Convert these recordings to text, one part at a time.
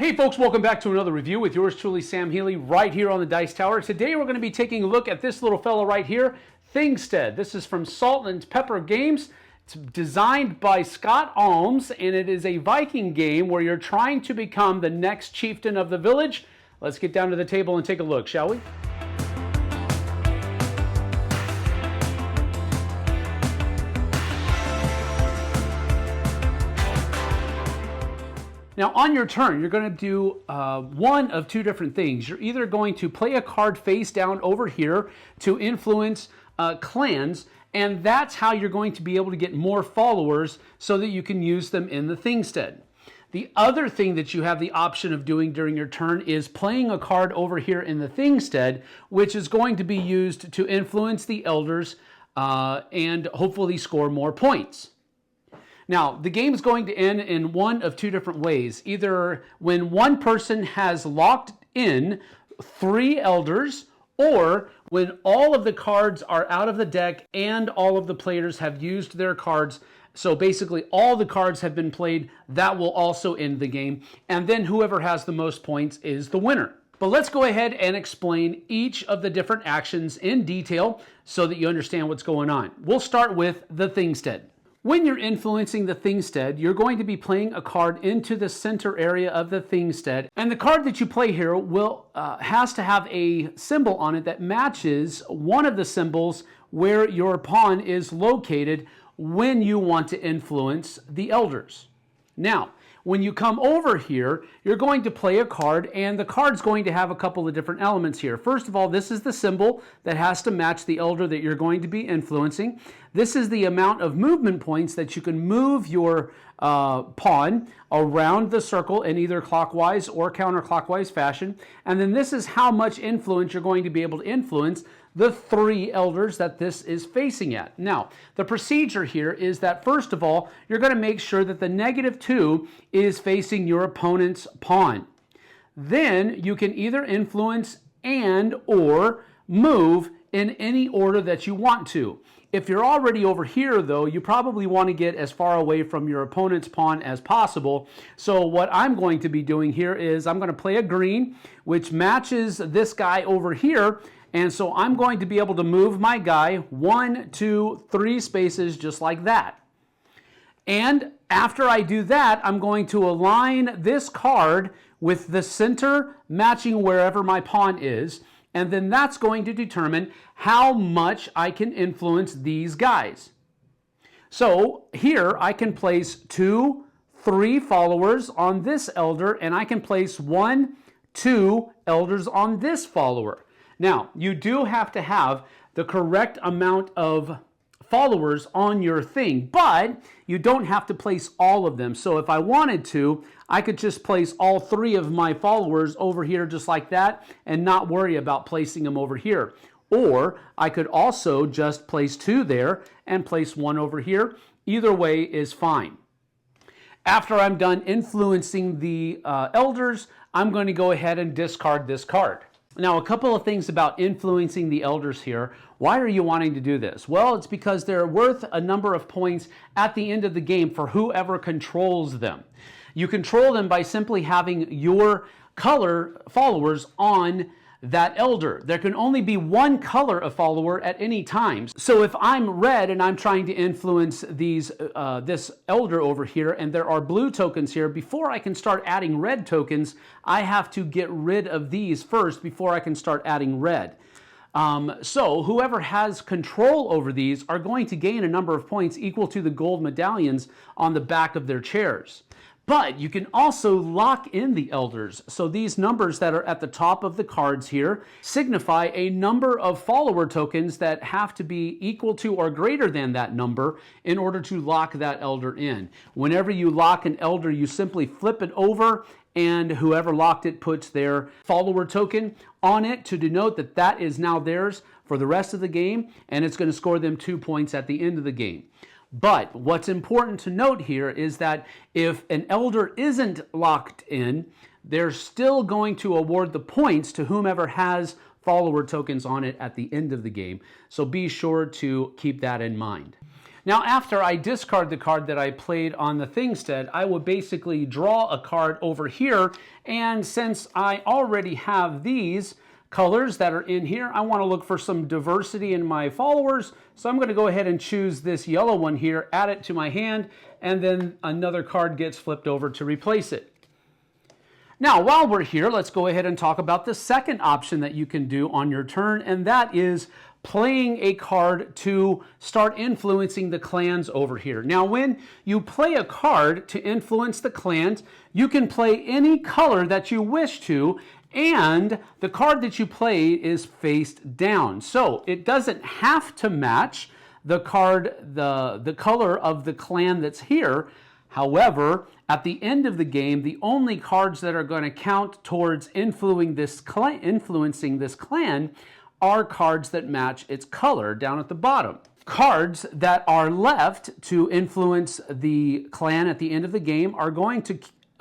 Hey folks, welcome back to another review with yours truly, Sam Healey, right here on the Dice Tower. Today we're going to be taking a look at this little fella right here, Thingstead. This is from Salt and Pepper Games. It's designed by Scott Almes, and it is a Viking game where you're trying to become the next chieftain of the village. Let's get down to the table and take a look, shall we? Now, on your turn, you're going to do one of two different things. You're either going to play a card face down over here to influence clans, and that's how you're going to be able to get more followers so that you can use them in the Thingstead. The other thing that you have the option of doing during your turn is playing a card over here in the Thingstead, which is going to be used to influence the elders and hopefully score more points. Now, the game is going to end in one of two different ways. Either when one person has locked in 3 elders, or when all of the cards are out of the deck and all of the players have used their cards. So basically all the cards have been played. That will also end the game. And then whoever has the most points is the winner. But let's go ahead and explain each of the different actions in detail so that you understand what's going on. We'll start with the Thingstead. When you're influencing the Thingstead, you're going to be playing a card into the center area of the Thingstead. And the card that you play here has to have a symbol on it that matches one of the symbols where your pawn is located when you want to influence the elders. Now, when you come over here, you're going to play a card, and the card's going to have a couple of different elements here. First of all, this is the symbol that has to match the elder that you're going to be influencing. This is the amount of movement points that you can move your pawn around the circle in either clockwise or counterclockwise fashion. And then this is how much influence you're going to be able to influence the 3 elders that this is facing at. Now, the procedure here is that first of all, you're going to make sure that the -2 is facing your opponent's pawn. Then you can either influence and or move in any order that you want to. If you're already over here, though, you probably want to get as far away from your opponent's pawn as possible. So what I'm going to be doing here is I'm going to play a green, which matches this guy over here. And so I'm going to be able to move my guy 1, 2, 3 spaces just like that. And after I do that, I'm going to align this card with the center matching wherever my pawn is. And then that's going to determine how much I can influence these guys. So here I can place 2, 3 followers on this elder, and I can place 1, 2 elders on this follower. Now, you do have to have the correct amount of followers on your thing, but you don't have to place all of them. So if I wanted to, I could just place all 3 of my followers over here just like that and not worry about placing them over here. Or I could also just place 2 there and place 1 over here. Either way is fine. After I'm done influencing the elders, I'm going to go ahead and discard this card. Now, a couple of things about influencing the elders here. Why are you wanting to do this? Well, it's because they're worth a number of points at the end of the game for whoever controls them. You control them by simply having your color followers on that elder. There can only be one color of follower at any time. So if I'm red and I'm trying to influence this elder over here, and there are blue tokens here, before I can start adding red tokens, I have to get rid of these first before I can start adding red. So whoever has control over these are going to gain a number of points equal to the gold medallions on the back of their chairs. But you can also lock in the elders. So these numbers that are at the top of the cards here signify a number of follower tokens that have to be equal to or greater than that number in order to lock that elder in. Whenever you lock an elder, you simply flip it over, and whoever locked it puts their follower token on it to denote that that is now theirs for the rest of the game, and it's going to score them 2 points at the end of the game. But what's important to note here is that if an elder isn't locked in, they're still going to award the points to whomever has follower tokens on it at the end of the game. So be sure to keep that in mind. Now, after I discard the card that I played on the Thingstead, I will basically draw a card over here, and since I already have these colors that are in here, I want to look for some diversity in my followers, so I'm going to go ahead and choose this yellow one here, add it to my hand, and then another card gets flipped over to replace it. Now, while we're here, let's go ahead and talk about the second option that you can do on your turn, and that is playing a card to start influencing the clans over here. Now, when you play a card to influence the clans, you can play any color that you wish to, and the card that you play is faced down. So it doesn't have to match the card, the color of the clan that's here. However, at the end of the game, the only cards that are going to count towards influencing this clan are cards that match its color down at the bottom. Cards that are left to influence the clan at the end of the game are going to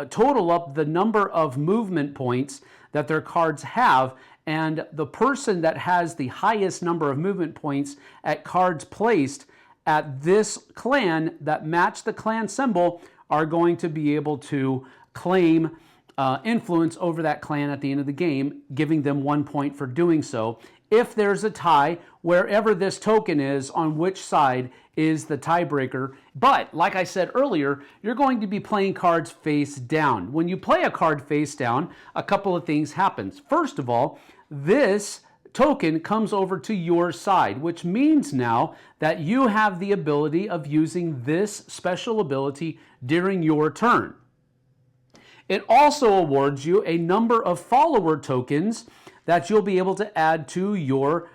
total up the number of movement points that their cards have, and the person that has the highest number of movement points at cards placed at this clan that match the clan symbol are going to be able to claim influence over that clan at the end of the game, giving them 1 point for doing so. If there's a tie, wherever this token is, on which side is the tiebreaker. But like I said earlier, you're going to be playing cards face down. When you play a card face down, a couple of things happens. First of all, this token comes over to your side, which means now that you have the ability of using this special ability during your turn. It also awards you a number of follower tokens that you'll be able to add to your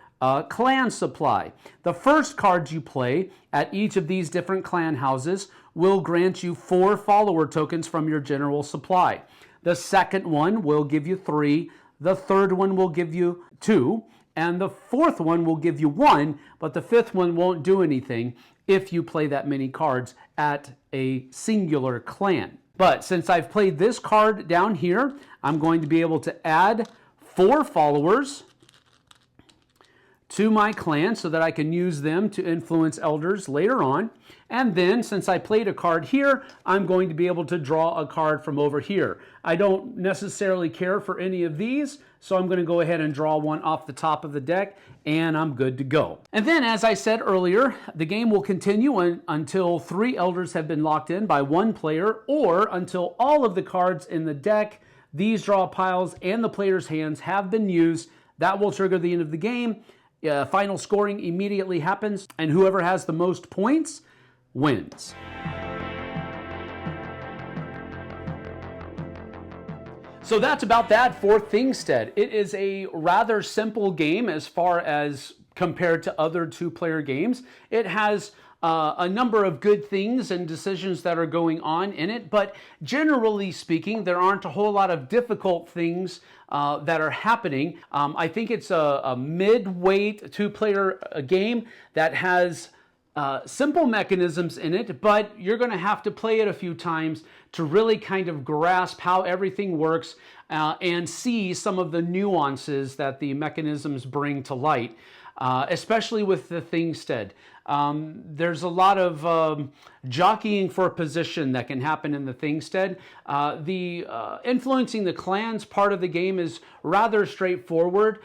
clan supply. The first cards you play at each of these different clan houses will grant you 4 follower tokens from your general supply. The second one will give you 3, the third one will give you 2, and the fourth one will give you 1, but the fifth one won't do anything if you play that many cards at a singular clan. But since I've played this card down here, I'm going to be able to add 4 followers to my clan so that I can use them to influence elders later on. And then, since I played a card here, I'm going to be able to draw a card from over here. I don't necessarily care for any of these, so I'm going to go ahead and draw one off the top of the deck, and I'm good to go. And then, as I said earlier, the game will continue until 3 elders have been locked in by 1 player, or until all of the cards in the deck, these draw piles, and the player's hands have been used. That will trigger the end of the game. Final scoring immediately happens, and whoever has the most points wins. So that's about that for Thingstead. It is a rather simple game as far as compared to other 2-player games. It has a number of good things and decisions that are going on in it, but generally speaking, there aren't a whole lot of difficult things that are happening. I think it's a mid-weight 2-player game that has simple mechanisms in it, but you're going to have to play it a few times to really kind of grasp how everything works and see some of the nuances that the mechanisms bring to light, especially with the Thingstead. There's a lot of jockeying for position that can happen in the Thingstead. The influencing the clans part of the game is rather straightforward.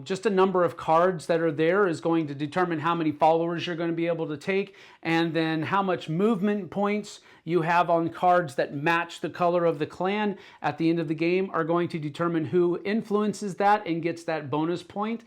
Just a number of cards that are there is going to determine how many followers you're going to be able to take, and then how much movement points you have on cards that match the color of the clan at the end of the game are going to determine who influences that and gets that bonus point.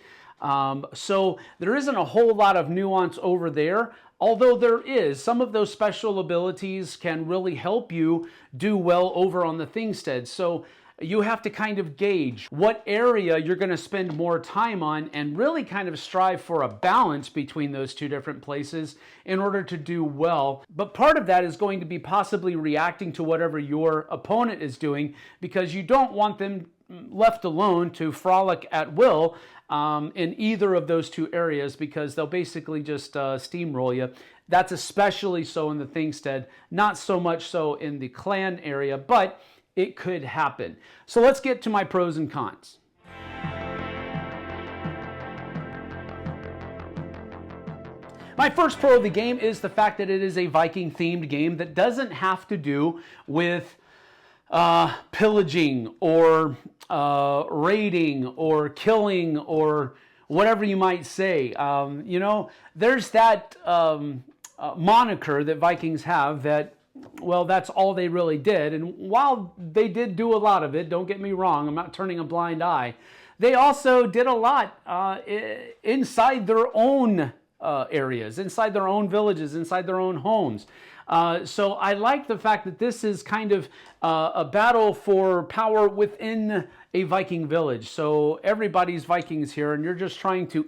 So there isn't a whole lot of nuance over there, although there is. Some of those special abilities can really help you do well over on the Thingstead. So you have to kind of gauge what area you're going to spend more time on and really kind of strive for a balance between those 2 different places in order to do well. But part of that is going to be possibly reacting to whatever your opponent is doing, because you don't want them left alone to frolic at will in either of those 2 areas, because they'll basically just steamroll you. That's especially so in the Thingstead, not so much so in the clan area, but it could happen. So let's get to my pros and cons. My first pro of the game is the fact that it is a Viking themed game that doesn't have to do with pillaging or raiding or killing or whatever you might say. You know, there's that moniker that Vikings have that, well, that's all they really did. And while they did do a lot of it, don't get me wrong, I'm not turning a blind eye, they also did a lot inside their own areas, inside their own villages, inside their own homes. So I like the fact that this is kind of a battle for power within a Viking village. So everybody's Vikings here, and you're just trying to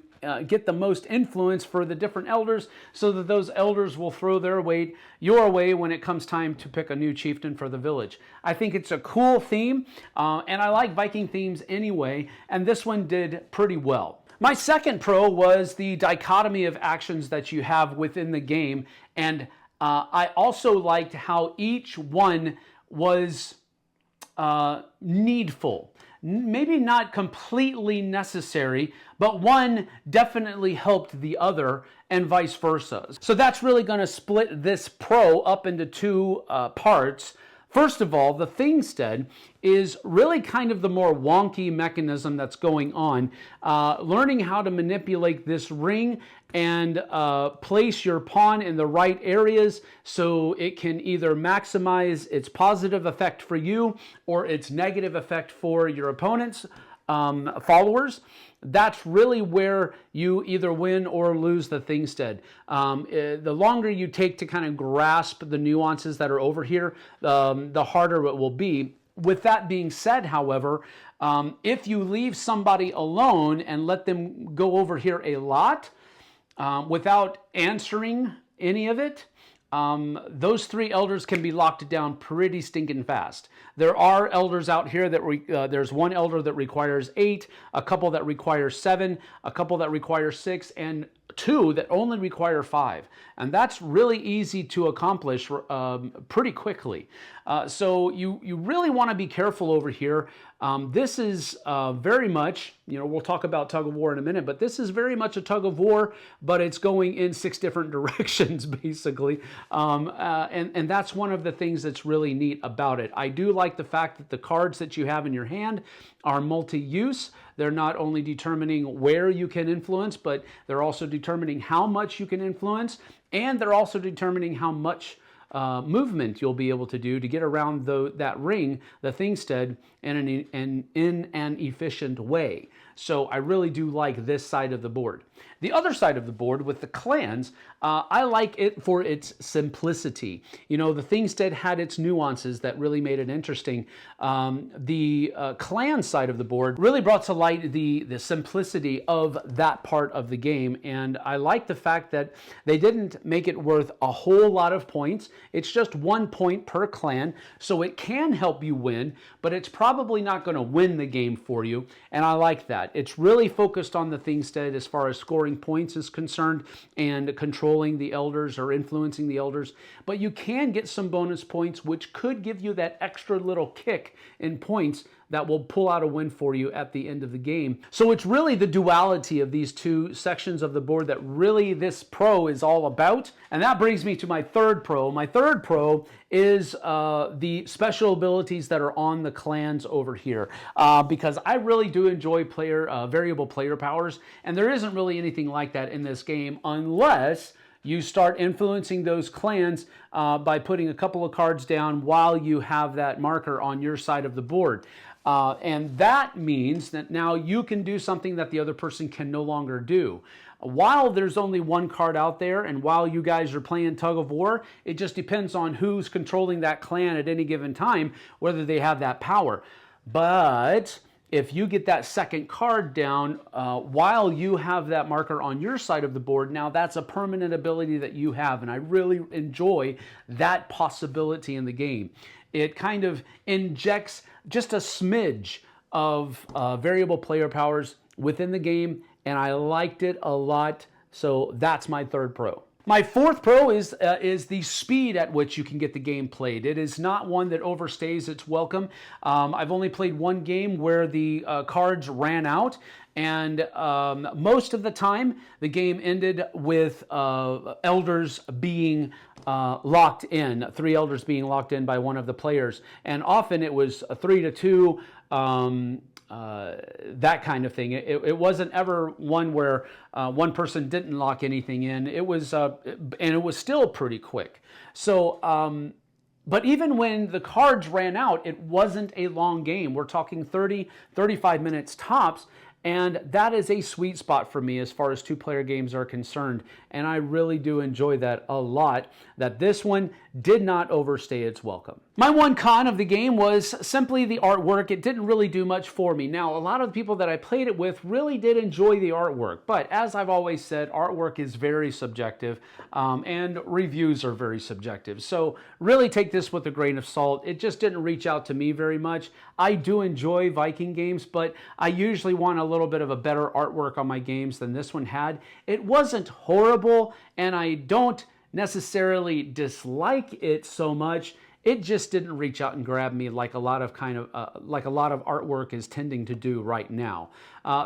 get the most influence for the different elders so that those elders will throw their weight your way when it comes time to pick a new chieftain for the village. I think it's a cool theme, and I like Viking themes anyway, and this one did pretty well. My second pro was the dichotomy of actions that you have within the game, and I also liked how each one was needful. Maybe not completely necessary, but one definitely helped the other and vice versa. So that's really going to split this pro up into two parts. First of all, the Thingstead is really kind of the more wonky mechanism that's going on. Learning how to manipulate this ring and place your pawn in the right areas so it can either maximize its positive effect for you or its negative effect for your opponent's followers. That's really where you either win or lose the Thingstead. The longer you take to kind of grasp the nuances that are over here, the harder it will be. With that being said, however, if you leave somebody alone and let them go over here a lot without answering any of it, those three elders can be locked down pretty stinking fast. There are elders out here that there's one elder that requires 8, a couple that require 7, a couple that require 6, and 2 that only require 5. And that's really easy to accomplish pretty quickly. So you really want to be careful over here. This is very much, you know, we'll talk about tug of war in a minute, but this is very much a tug of war, but it's going in 6 different directions, basically. And that's one of the things that's really neat about it. I do like the fact that the cards that you have in your hand are multi-use. They're not only determining where you can influence, but they're also determining how much you can influence, and they're also determining how much movement you'll be able to do to get around that ring, the Thingstead, in an efficient way. So I really do like this side of the board. The other side of the board with the clans, I like it for its simplicity. You know, the Thingstead had its nuances that really made it interesting. The clan side of the board really brought to light the simplicity of that part of the game, and I like the fact that they didn't make it worth a whole lot of points. It's just 1 point per clan, so it can help you win, but it's probably not going to win the game for you, and I like that. It's really focused on the Thingstead as far as scoring points is concerned and controlling the elders or influencing the elders, but you can get some bonus points which could give you that extra little kick in points that will pull out a win for you at the end of the game. So it's really the duality of these two sections of the board that really this pro is all about. And that brings me to my third pro. My third pro is the special abilities that are on the clans over here, because I really do enjoy variable player powers, and there isn't really anything like that in this game unless you start influencing those clans by putting a couple of cards down while you have that marker on your side of the board. And that means that now you can do something that the other person can no longer do. While there's only one card out there, and while you guys are playing tug of war, it just depends on who's controlling that clan at any given time, whether they have that power. But if you get that second card down while you have that marker on your side of the board, now that's a permanent ability that you have, and I really enjoy that possibility in the game. It kind of injects just a smidge of variable player powers within the game, and I liked it a lot, so that's my third pro. My fourth pro is the speed at which you can get the game played. It is not one that overstays its welcome. I've only played one game where the cards ran out, And most of the time, the game ended with elders being locked in, 3 elders being locked in by one of the players. And often it was a 3-2, that kind of thing. It wasn't ever one where one person didn't lock anything in. It was, and it was still pretty quick. So, but even when the cards ran out, it wasn't a long game. We're talking 30, 35 minutes tops. And that is a sweet spot for me as far as 2-player games are concerned. And I really do enjoy that a lot, that this one did not overstay its welcome. My one con of the game was simply the artwork. It didn't really do much for me. Now, a lot of the people that I played it with really did enjoy the artwork. But as I've always said, artwork is very subjective, and reviews are very subjective. So really take this with a grain of salt. It just didn't reach out to me very much. I do enjoy Viking games, but I usually want a little bit of a better artwork on my games than this one had. It wasn't horrible, and I don't necessarily dislike it so much. It just didn't reach out and grab me like a lot of artwork is tending to do right now.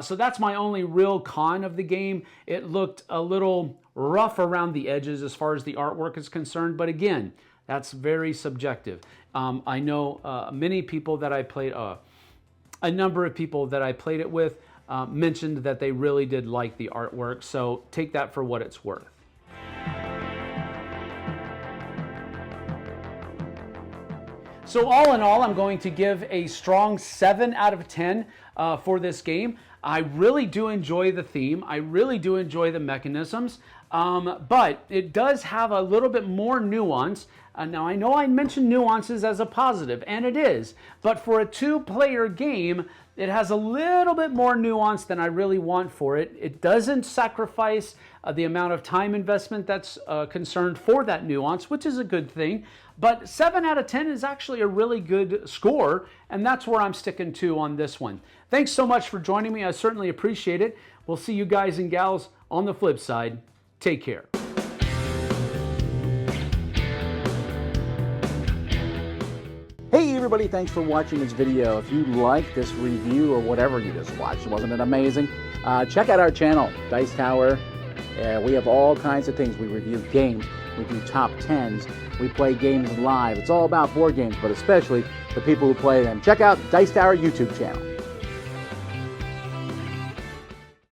So that's my only real con of the game. It looked a little rough around the edges as far as the artwork is concerned, but again, that's very subjective. I know many people that I played, a number of people that I played it with mentioned that they really did like the artwork, so take that for what it's worth. So all in all, I'm going to give a strong 7 out of 10 for this game. I really do enjoy the theme. I really do enjoy the mechanisms, but it does have a little bit more nuance. Now, I know I mentioned nuances as a positive, and it is, but for a 2-player game, it has a little bit more nuance than I really want for it. It doesn't sacrifice the amount of time investment that's concerned for that nuance, which is a good thing. But 7 out of 10 is actually a really good score, and that's where I'm sticking to on this one. Thanks so much for joining me. I certainly appreciate it. We'll see you guys and gals on the flip side. Take care. Hey everybody, thanks for watching this video. If you like this review or whatever you just watched, wasn't it amazing? Check out our channel, Dice Tower. We have all kinds of things. We review games, we do top 10s, we play games live. It's all about board games, but especially the people who play them. Check out Dice Tower YouTube channel.